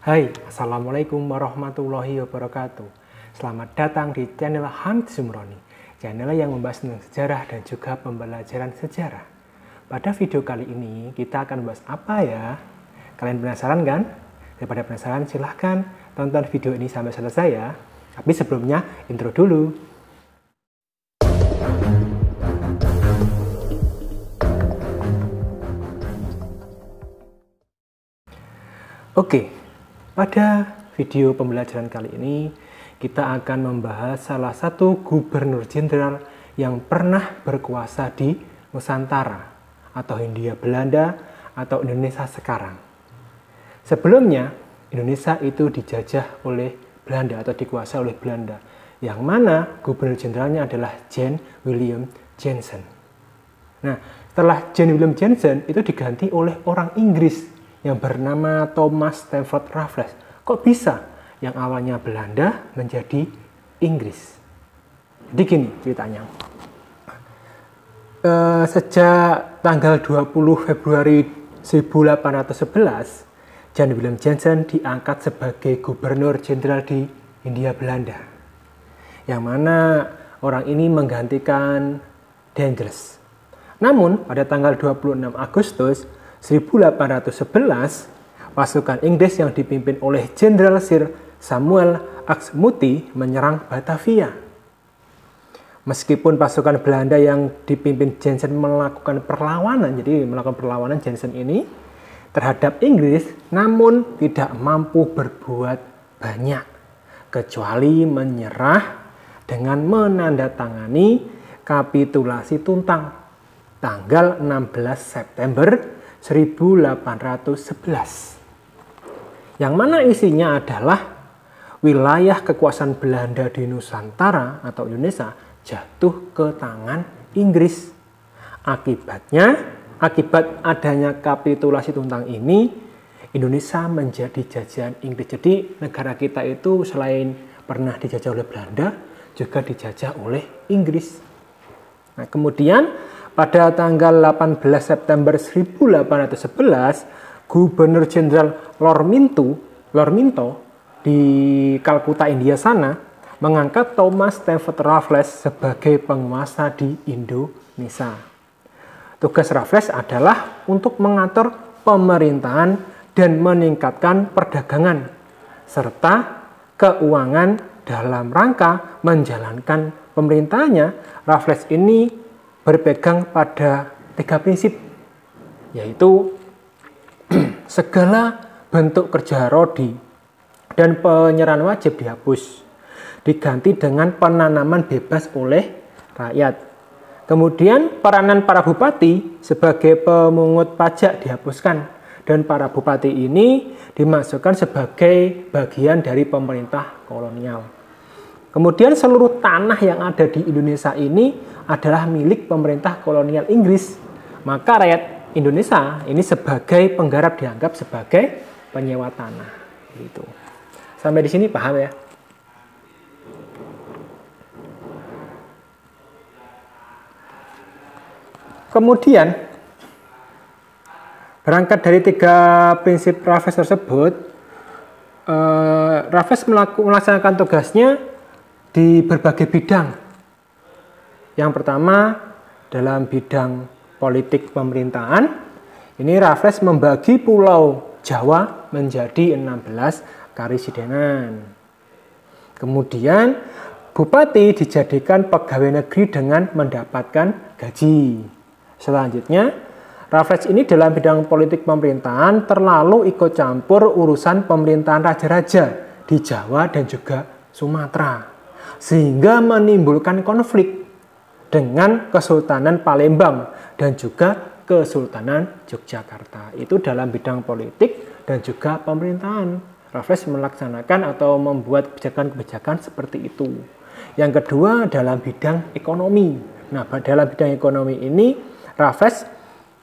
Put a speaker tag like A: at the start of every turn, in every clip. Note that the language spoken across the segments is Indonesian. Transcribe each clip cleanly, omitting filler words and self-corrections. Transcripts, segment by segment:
A: Hai, Assalamualaikum warahmatullahi wabarakatuh. Selamat datang di channel Hamid Zumroni, channel yang membahas tentang sejarah dan juga pembelajaran sejarah. Pada video kali ini, kita akan membahas apa ya? Kalian penasaran kan? Daripada penasaran, silahkan tonton video ini sampai selesai ya. Tapi sebelumnya, intro dulu. Oke, pada video pembelajaran kali ini kita akan membahas salah satu gubernur jenderal yang pernah berkuasa di Nusantara atau Hindia Belanda atau Indonesia sekarang. Sebelumnya, Indonesia itu dijajah oleh Belanda atau dikuasai oleh Belanda, yang mana gubernur jenderalnya adalah Jan Willem Jansen. Nah, setelah Jan Willem Jansen itu diganti oleh orang Inggris yang bernama Thomas Stamford Raffles. Kok bisa yang awalnya Belanda menjadi Inggris? Jadi gini ceritanya. Sejak tanggal 20 Februari 1811, Jan Willem Jansen diangkat sebagai gubernur jenderal di Hindia Belanda. Yang mana orang ini menggantikan Daendels. Namun pada tanggal 26 Agustus 1811, pasukan Inggris yang dipimpin oleh Jenderal Sir Samuel Axmuty menyerang Batavia. Meskipun pasukan Belanda yang dipimpin Jansen melakukan perlawanan, Jansen ini terhadap Inggris, namun tidak mampu berbuat banyak, kecuali menyerah dengan menandatangani kapitulasi Tuntang tanggal 16 September 1811, yang mana isinya adalah wilayah kekuasaan Belanda di Nusantara atau Indonesia jatuh ke tangan Inggris. Akibat adanya kapitulasi Tuntang ini, Indonesia menjadi jajahan Inggris. Jadi negara kita itu selain pernah dijajah oleh Belanda, juga dijajah oleh Inggris. Nah, kemudian pada tanggal 18 September 1811, Gubernur Jenderal Lord Minto di Kalkuta, India sana, mengangkat Thomas Stamford Raffles sebagai penguasa di Indonesia. Tugas Raffles adalah untuk mengatur pemerintahan dan meningkatkan perdagangan, serta keuangan dalam rangka menjalankan pemerintahannya. Raffles ini berpegang pada 3 prinsip, yaitu segala bentuk kerja rodi dan penyerahan wajib dihapus, diganti dengan penanaman bebas oleh rakyat. Kemudian peranan para bupati sebagai pemungut pajak dihapuskan, dan para bupati ini dimasukkan sebagai bagian dari pemerintah kolonial. Kemudian seluruh tanah yang ada di Indonesia ini adalah milik pemerintah kolonial Inggris. Maka rakyat Indonesia ini sebagai penggarap dianggap sebagai penyewa tanah. Gitu. Sampai di sini paham ya? Kemudian berangkat dari 3 prinsip Raffles tersebut, Raffles melaksanakan tugasnya di berbagai bidang. Yang pertama, dalam bidang politik pemerintahan, ini Raffles membagi Pulau Jawa menjadi 16 karisidenan. Kemudian, bupati dijadikan pegawai negeri dengan mendapatkan gaji. Selanjutnya, Raffles ini dalam bidang politik pemerintahan terlalu ikut campur urusan pemerintahan raja-raja di Jawa dan juga Sumatera, sehingga menimbulkan konflik dengan Kesultanan Palembang dan juga Kesultanan Yogyakarta. Itu dalam bidang politik dan juga pemerintahan. Raffles melaksanakan atau membuat kebijakan-kebijakan seperti itu. Yang kedua, dalam bidang ekonomi. Nah, dalam bidang ekonomi ini, Raffles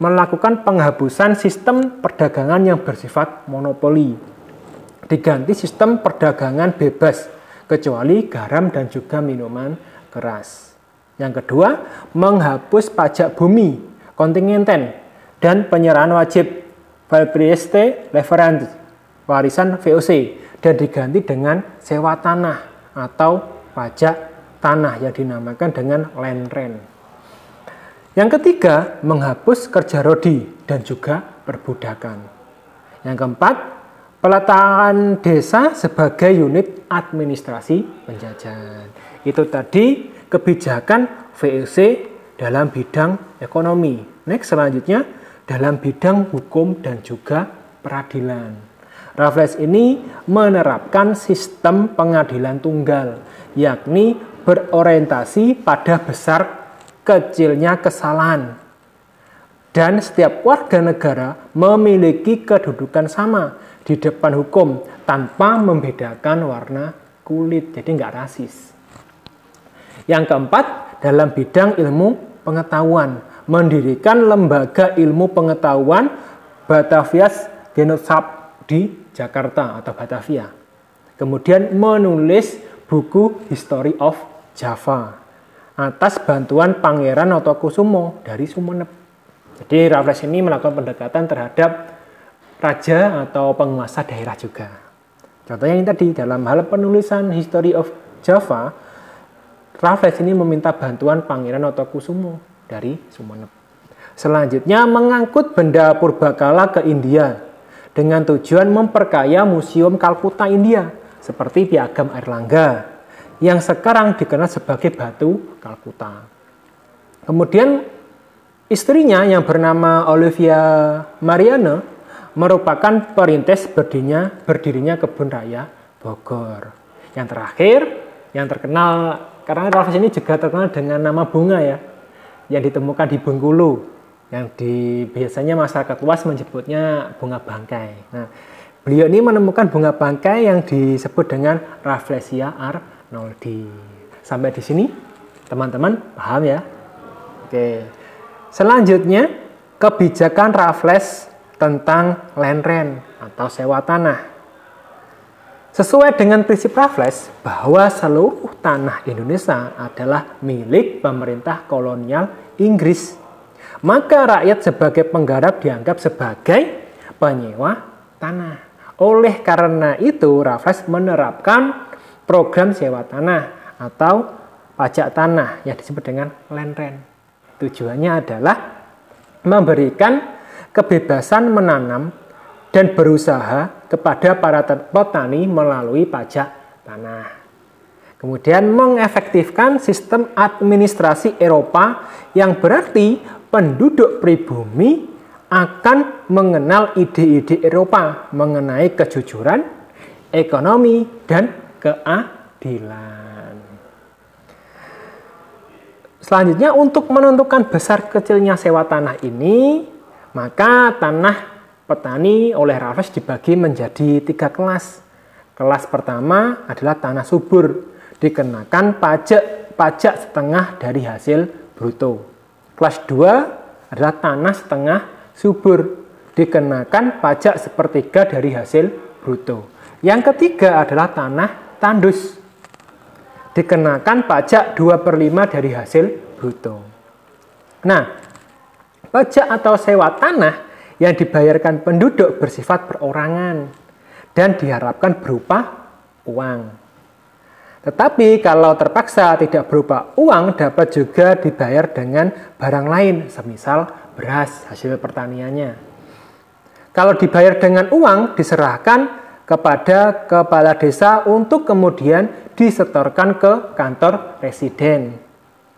A: melakukan penghapusan sistem perdagangan yang bersifat monopoli, diganti sistem perdagangan bebas, kecuali garam dan juga minuman keras. Yang kedua, menghapus pajak bumi, kontingenten, dan penyerahan wajib, valprieste leverance. warisan VOC dan diganti dengan sewa tanah atau pajak tanah yang dinamakan dengan land rent. Yang ketiga, menghapus kerja rodi dan juga perbudakan. Yang keempat, peletakan desa sebagai unit administrasi penjajahan. Itu tadi kebijakan VOC dalam bidang ekonomi. Next, selanjutnya dalam bidang hukum dan juga peradilan. Raffles ini menerapkan sistem pengadilan tunggal, yakni berorientasi pada besar kecilnya kesalahan. Dan setiap warga negara memiliki kedudukan sama di depan hukum tanpa membedakan warna kulit, jadi nggak rasis. Yang keempat, dalam bidang ilmu pengetahuan, mendirikan lembaga ilmu pengetahuan Batavias Genootschap di Jakarta atau Batavia. Kemudian menulis buku History of Java atas bantuan Pangeran Notokusumo dari Sumeneb. Jadi Raffles ini melakukan pendekatan terhadap raja atau penguasa daerah juga. Contohnya ini tadi, dalam hal penulisan History of Java, Raffles ini meminta bantuan Pangeran Notokusumo dari Sumeneb. Selanjutnya mengangkut benda purbakala ke India dengan tujuan memperkaya Museum Kalkuta India seperti Piagam Airlangga yang sekarang dikenal sebagai Batu Kalkuta. Kemudian istrinya yang bernama Olivia Mariana merupakan perintis berdirinya Kebun Raya Bogor. Yang terakhir, yang terkenal, karena Raffles ini juga terkenal dengan nama bunga ya, yang ditemukan di Bengkulu, yang biasanya masyarakat luas menyebutnya bunga bangkai. Nah, beliau ini menemukan bunga bangkai yang disebut dengan Rafflesia arnoldi. Sampai di sini, teman-teman paham ya? Oke. Selanjutnya, kebijakan Raffles tentang land rent atau sewa tanah. Sesuai dengan prinsip Raffles bahwa seluruh tanah Indonesia adalah milik pemerintah kolonial Inggris, maka rakyat sebagai penggarap dianggap sebagai penyewa tanah. Oleh karena itu, Raffles menerapkan program sewa tanah atau pajak tanah yang disebut dengan land rent. Tujuannya adalah memberikan kebebasan menanam dan berusaha kepada para petani melalui pajak tanah. Kemudian mengefektifkan sistem administrasi Eropa yang berarti penduduk pribumi akan mengenal ide-ide Eropa mengenai kejujuran, ekonomi, dan keadilan. Selanjutnya, untuk menentukan besar kecilnya sewa tanah ini, maka tanah petani oleh Raffles dibagi menjadi 3 kelas. Kelas pertama adalah tanah subur, dikenakan pajak setengah dari hasil bruto. Kelas 2 adalah tanah setengah subur, dikenakan pajak sepertiga dari hasil bruto. Yang ketiga adalah tanah tandus, dikenakan pajak 2/5 dari hasil bruto. Nah, pajak atau sewa tanah yang dibayarkan penduduk bersifat perorangan dan diharapkan berupa uang. Tetapi kalau terpaksa tidak berupa uang, dapat juga dibayar dengan barang lain, semisal beras hasil pertaniannya. Kalau dibayar dengan uang, diserahkan kepada kepala desa untuk kemudian disetorkan ke kantor residen.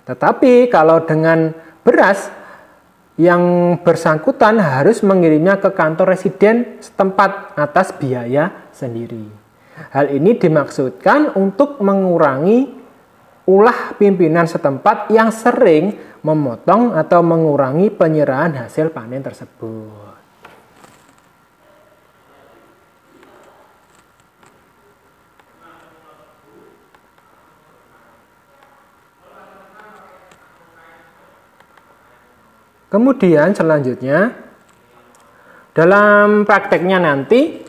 A: Tetapi kalau dengan beras, yang bersangkutan harus mengirimnya ke kantor residen setempat atas biaya sendiri. Hal ini dimaksudkan untuk mengurangi ulah pimpinan setempat yang sering memotong atau mengurangi penyerahan hasil panen tersebut. Kemudian selanjutnya, dalam prakteknya nanti,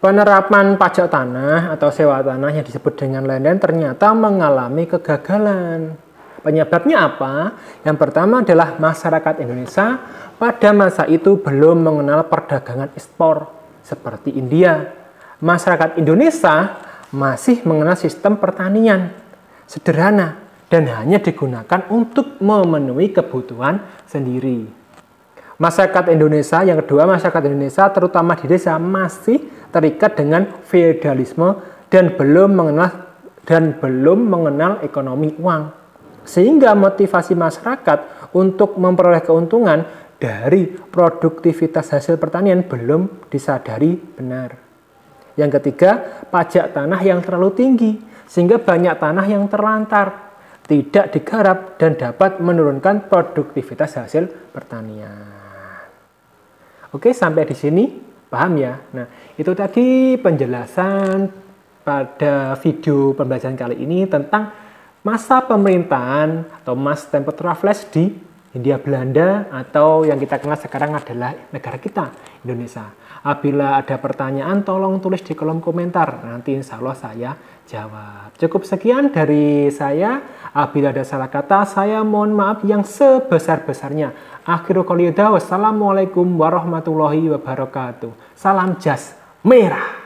A: penerapan pajak tanah atau sewa tanah yang disebut dengan land rent ternyata mengalami kegagalan. Penyebabnya apa? Yang pertama adalah masyarakat Indonesia pada masa itu belum mengenal perdagangan ekspor seperti India masyarakat Indonesia masih mengenal sistem pertanian sederhana dan hanya digunakan untuk memenuhi kebutuhan sendiri. Masyarakat Indonesia, yang kedua, masyarakat Indonesia terutama di desa masih terikat dengan feodalisme dan belum mengenal ekonomi uang. Sehingga motivasi masyarakat untuk memperoleh keuntungan dari produktivitas hasil pertanian belum disadari benar. Yang ketiga, pajak tanah yang terlalu tinggi sehingga banyak tanah yang terlantar, tidak digarap dan dapat menurunkan produktivitas hasil pertanian. Oke, sampai di sini paham ya? Nah, itu tadi penjelasan pada video pembelajaran kali ini tentang masa pemerintahan atau Mas Tempo Raffles di Hindia Belanda atau yang kita kenal sekarang adalah negara kita, Indonesia. Apabila ada pertanyaan, tolong tulis di kolom komentar. Nanti insya Allah saya jawab. Cukup sekian dari saya. Apabila ada salah kata, saya mohon maaf yang sebesar-besarnya. Akhirul qouli, wassalamualaikum warahmatullahi wabarakatuh. Salam jas merah.